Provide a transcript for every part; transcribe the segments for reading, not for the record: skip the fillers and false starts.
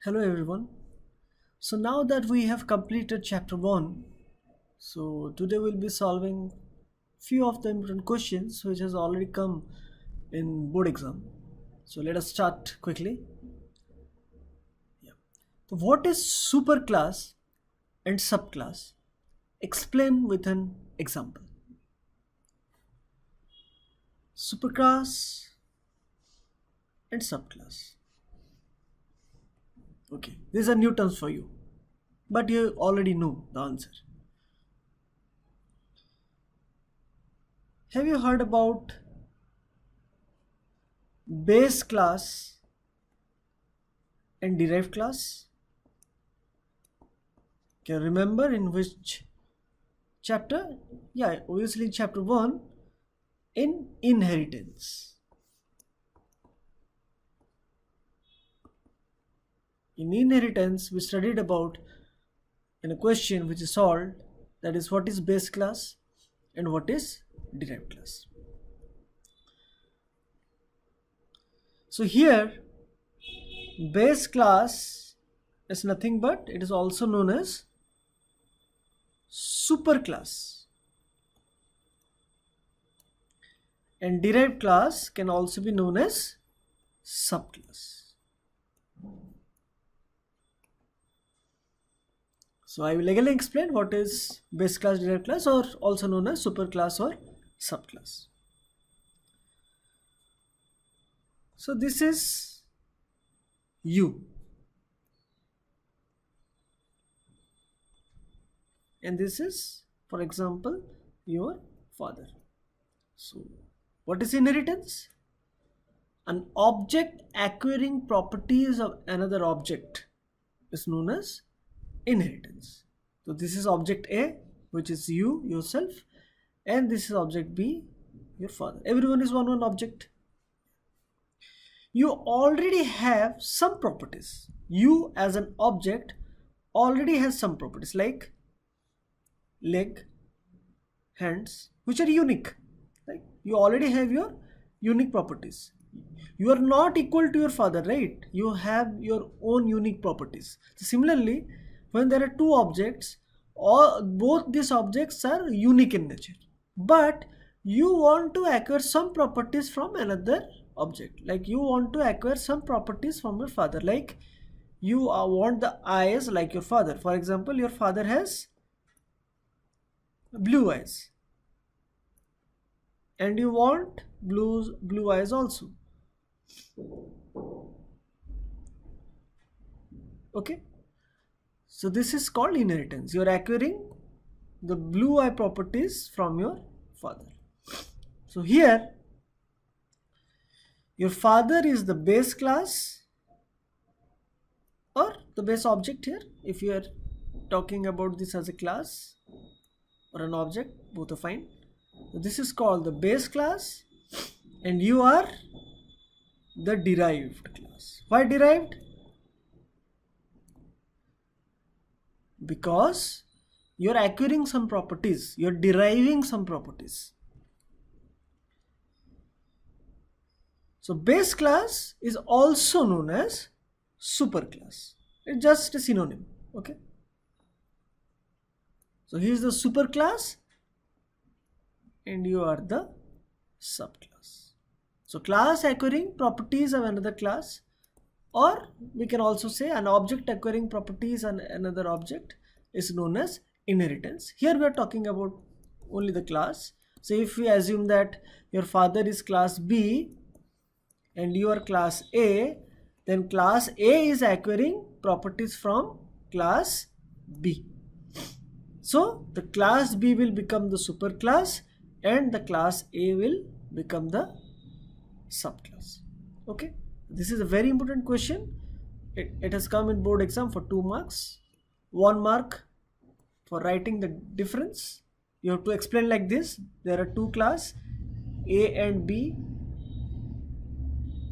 Hello everyone. So now that we have completed chapter 1, so today we'll be solving few of the important questions which has already come in board exam. So let us start quickly. Yeah. So what is superclass and subclass? Explain with an example. Superclass and subclass. Okay, these are new terms for you, but you already know the answer. Have you heard about base class and derived class? Can you remember in which chapter? Yeah, obviously chapter 1 in inheritance. In inheritance, we studied about in a question which is solved, that is what is base class and what is derived class. So here base class is nothing but it is also known as superclass, and derived class can also be known as subclass. So I will again explain what is base class, derived class, or also known as superclass or subclass. So this is you, and this is, for example, your father. So what is inheritance? An object acquiring properties of another object is known as inheritance. So this is object A, which is you yourself, and this is object B, your father. Everyone is one object. You already have some properties. You as an object already has some properties like leg, hands, which are unique. Right? You already have your unique properties. You are not equal to your father, right? You have your own unique properties. So similarly, when there are two objects, both these objects are unique in nature, but you want to acquire some properties from another object. Like you want to acquire some properties from your father, like you want the eyes like your father. For example, your father has blue eyes and you want blue eyes also. Okay, so this is called inheritance. You are acquiring the blue eye properties from your father. So here your father is the base class or the base object. Here if you are talking about this as a class or an object, both are fine. So this is called the base class, and you are the derived class. Why derived? Because you're acquiring some properties, you're deriving some properties. So base class is also known as superclass. It's just a synonym. Okay, so he is the superclass and you are the subclass. So class acquiring properties of another class, or we can also say an object acquiring properties on another object, is known as inheritance. Here we are talking about only the class. So if we assume that your father is class B and you are class A, then class A is acquiring properties from class B. So the class B will become the superclass and the class A will become the subclass. Okay, this is a very important question. It has come in board exam for 2 marks. 1 mark for writing the difference. You have to explain like this. There are two classes, A and B,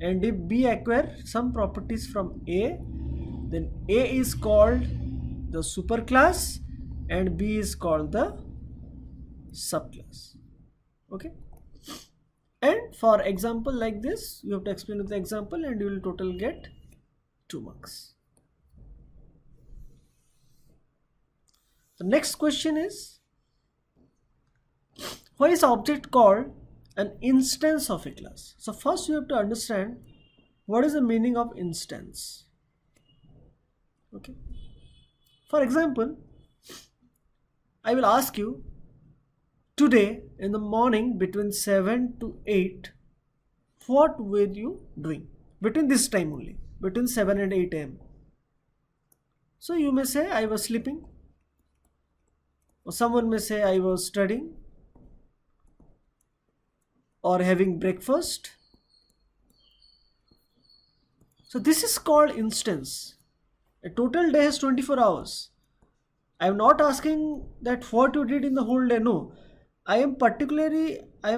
and if B acquire some properties from A, then A is called the superclass and B is called the subclass. Okay, and for example like this, you have to explain with the example and you will total get 2 marks. The next question is, why is object called an instance of a class? So first you have to understand what is the meaning of instance. Okay. For example, I will ask you, today in the morning between 7 to 8, what were you doing? Between this time only, between 7 and 8 am. So you may say I was sleeping, or someone may say I was studying, or having breakfast. So this is called instance. A total day has 24 hours. I am not asking that what you did in the whole day. No. I am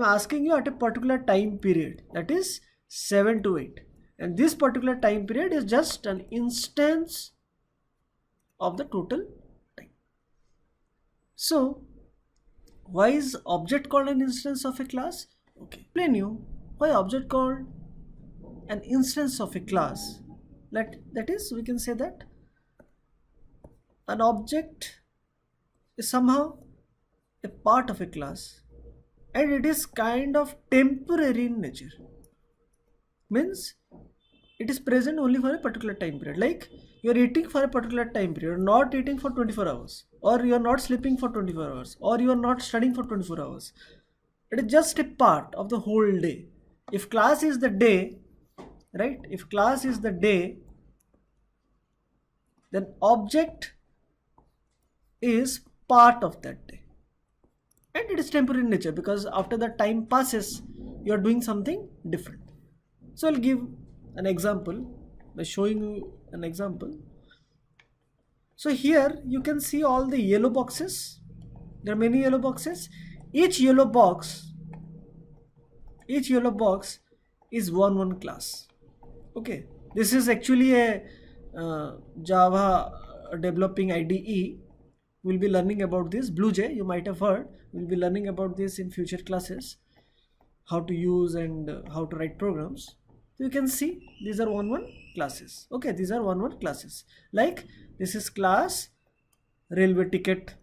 asking you at a particular time period, that is 7 to 8. And this particular time period is just an instance of the total time. So why is object called an instance of a class? Okay. Explain you why object called an instance of a class. That is, we can say that an object is somehow a part of a class, and it is kind of temporary in nature. Means it is present only for a particular time period. Like you are eating for a particular time period, not eating for 24 hours, or you are not sleeping for 24 hours, or you are not studying for 24 hours. It is just a part of the whole day. If class is the day, right? If class is the day, then object is part of that day, and it is temporary in nature, because after the time passes you are doing something different. So I'll give an example by showing you an example. So here you can see all the yellow boxes. There are many yellow boxes. Each yellow box is one class. Okay, this is actually a Java developing IDE. We'll be learning about this. BlueJ, you might have heard. We'll be learning about this in future classes, how to use and how to write programs. So you can see these are one classes. Okay, these are one classes. Like this is class railway ticket,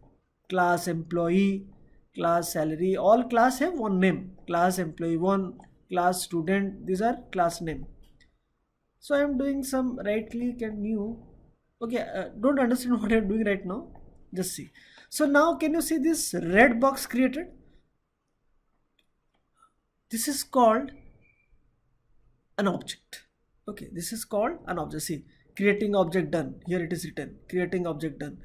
class employee, class salary. All class have one name. Class employee 1, class student. These are class name. So I am doing some right click and new. Okay, don't understand what I am doing right now. Just see. So now can you see this red box created? This is called an object. Okay, this is called an object. See, creating object done. Here it is written, creating object done.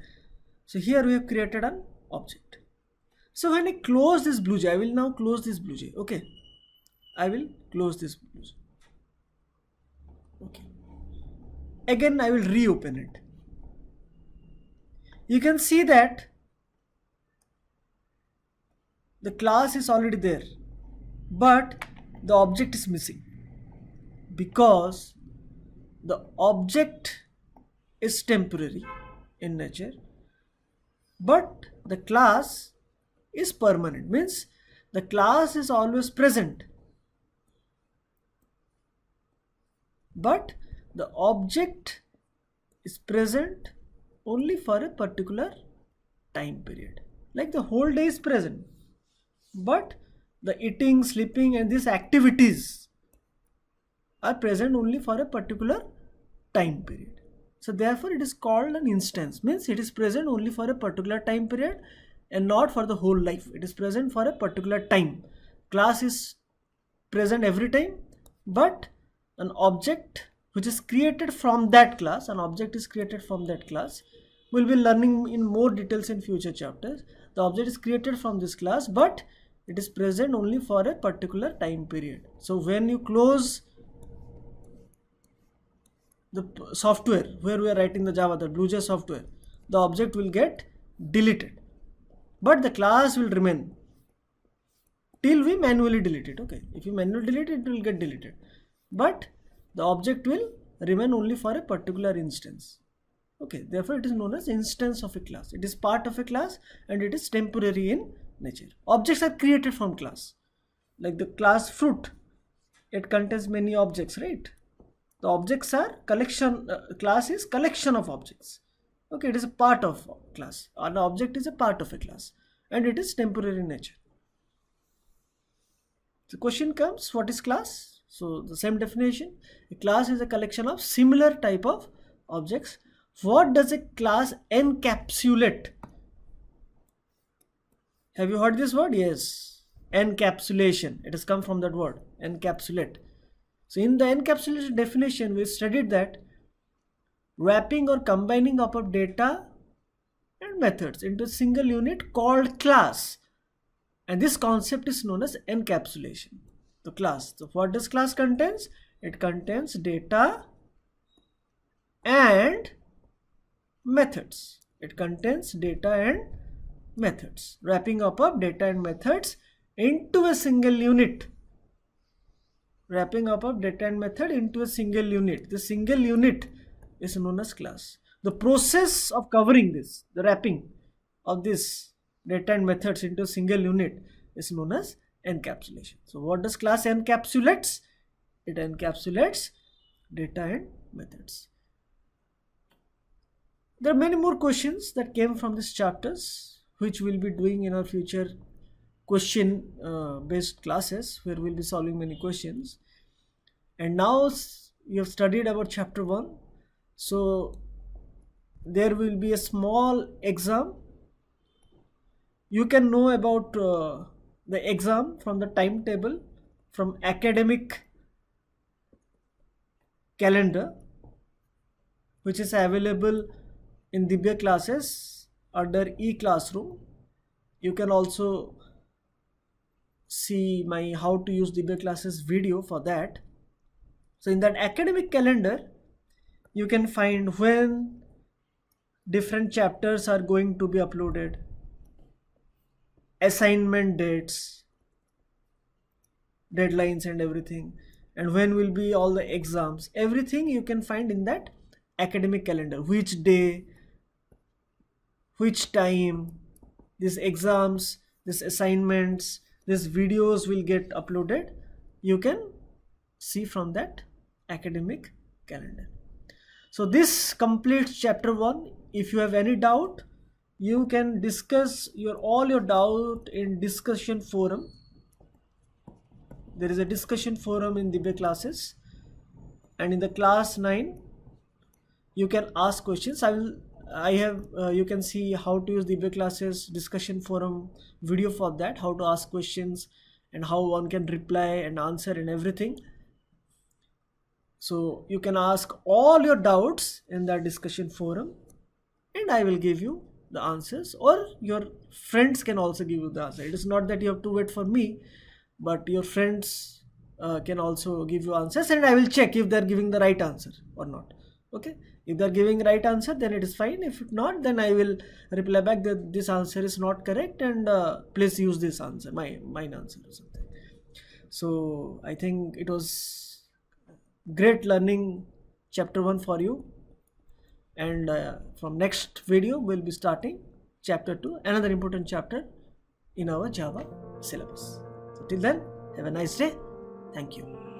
So here we have created an object. So when I close this BlueJ, I will now close this BlueJ. Okay, I will close this BlueJ. Okay. Again I will reopen it. You can see that the class is already there, but the object is missing, because the object is temporary in nature, but the class is permanent. Means the class is always present, but the object is present only for a particular time period. Like the whole day is present, but the eating, sleeping and these activities are present only for a particular time period. So therefore it is called an instance. Means it is present only for a particular time period and not for the whole life. It is present for a particular time. Class is present every time, but an object which is created from that class, we'll be learning in more details in future chapters. The object is created from this class, but it is present only for a particular time period. So when you close the software where we are writing the Java, the BlueJ software, the object will get deleted, but the class will remain till we manually delete it. Okay, if you manually delete it, it will get deleted, but the object will remain only for a particular instance. Okay, therefore it is known as instance of a class. It is part of a class and it is temporary in nature. Objects are created from class. Like the class fruit, it contains many objects, right? The objects are collection, class is collection of objects. Okay, it is a part of class. An object is a part of a class and it is temporary in nature. The question comes, what is class? So the same definition, a class is a collection of similar type of objects. What does a class encapsulate? Have you heard this word? Yes. Encapsulation. It has come from that word, encapsulate. So in the encapsulation definition, we studied that wrapping or combining up of data and methods into a single unit called class. And this concept is known as encapsulation. The class. So what does class contains? It contains data and methods. It contains data and methods. Wrapping up of data and methods into a single unit. Wrapping up of data and method into a single unit. The single unit is known as class. The process of covering this, the wrapping of this data and methods into a single unit is known as encapsulation. So what does class encapsulates? It encapsulates data and methods. There are many more questions that came from these chapters, which we'll be doing in our future question based classes, where we'll be solving many questions. And now you have studied about chapter 1, so there will be a small exam. You can know about the exam from the timetable, from academic calendar, which is available in Dibya classes under e-classroom. You can also see my how to use Dibya classes video for that. So in that academic calendar, you can find when different chapters are going to be uploaded, assignment dates, deadlines and everything, and when will be all the exams. Everything you can find in that academic calendar. Which day, which time, these exams, these assignments, these videos will get uploaded. You can see from that academic calendar. So this completes chapter 1. If you have any doubt, you can discuss all your doubt in discussion forum. There is a discussion forum in Dibya classes, and in the class 9 you can ask questions. You can see how to use Dibya classes discussion forum video for that, how to ask questions and how one can reply and answer and everything. So you can ask all your doubts in that discussion forum and I will give you the answers, or your friends can also give you the answer. It is not that you have to wait for me, but your friends can also give you answers, and I will check if they are giving the right answer or not. Okay, if they are giving right answer, then it is fine. If not, then I will reply back that this answer is not correct and please use this answer, mine answer or something. So I think it was great learning chapter 1 for you, and from next video we'll be starting chapter 2, another important chapter in our Java syllabus. So till then, have a nice day. Thank you.